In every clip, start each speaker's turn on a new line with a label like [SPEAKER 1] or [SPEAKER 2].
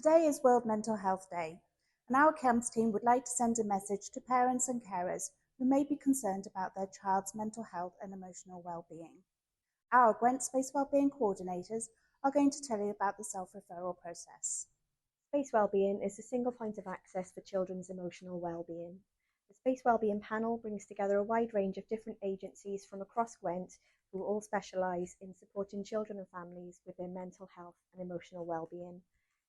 [SPEAKER 1] Today is World Mental Health Day, and our CAMHS team would like to send a message to parents and carers who may be concerned about their child's mental health and emotional well-being. Our Gwent Space Wellbeing coordinators are going to tell you about the self-referral process.
[SPEAKER 2] Space Wellbeing is the single point of access for children's emotional well-being. The Space Wellbeing panel brings together a wide range of different agencies from across Gwent who all specialise in supporting children and families with their mental health and emotional well-being.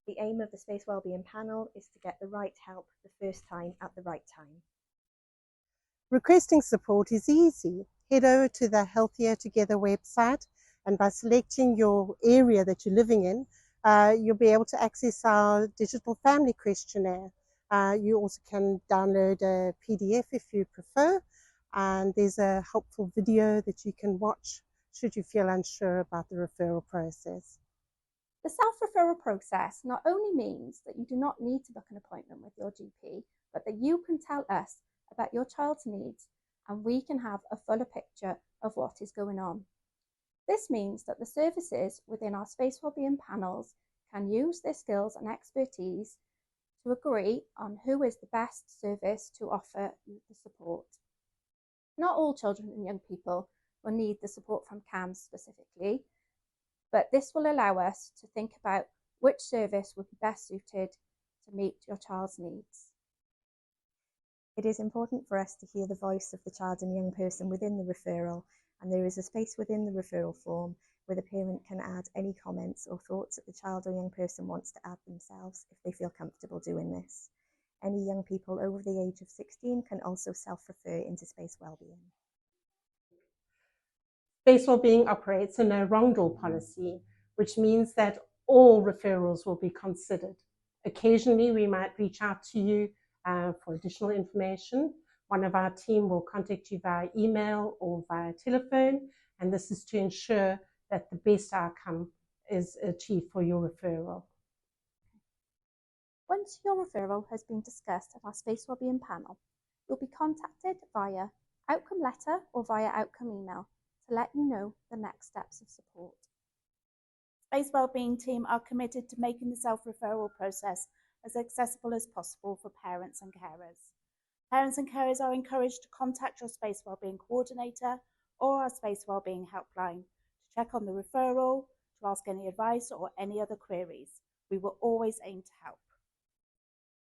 [SPEAKER 2] The aim of the Space Wellbeing panel is to get the right help the first time at the right time.
[SPEAKER 3] Requesting support is easy. Head over to the Healthier Together website, and by selecting your area that you're living in, you'll be able to access our digital family questionnaire. You also can download a PDF if you prefer, and there's a helpful video that you can watch should you feel unsure about the referral process.
[SPEAKER 4] The self-referral process not only means that you do not need to book an appointment with your GP, but that you can tell us about your child's needs and we can have a fuller picture of what is going on. This means that the services within our Space Wellbeing panels can use their skills and expertise to agree on who is the best service to offer you the support. Not all children and young people will need the support from CAMHS specifically, but this will allow us to think about which service would be best suited to meet your child's needs.
[SPEAKER 2] It is important for us to hear the voice of the child and young person within the referral, and there is a space within the referral form where the parent can add any comments or thoughts that the child or young person wants to add themselves if they feel comfortable doing this. Any young people over the age of 16 can also self-refer into Space Wellbeing.
[SPEAKER 3] Space Wellbeing operates in a wrong door policy, which means that all referrals will be considered. Occasionally, we might reach out to you for additional information. One of our team will contact you via email or via telephone, and this is to ensure that the best outcome is achieved for your referral.
[SPEAKER 4] Once your referral has been discussed at our Space Wellbeing panel, you'll be contacted via outcome letter or via outcome email to let you know the next steps of support.
[SPEAKER 1] Space Wellbeing team are committed to making the self-referral process as accessible as possible for parents and carers. Parents and carers are encouraged to contact your Space Wellbeing coordinator or our Space Wellbeing helpline to check on the referral, to ask any advice or any other queries. We will always aim to help.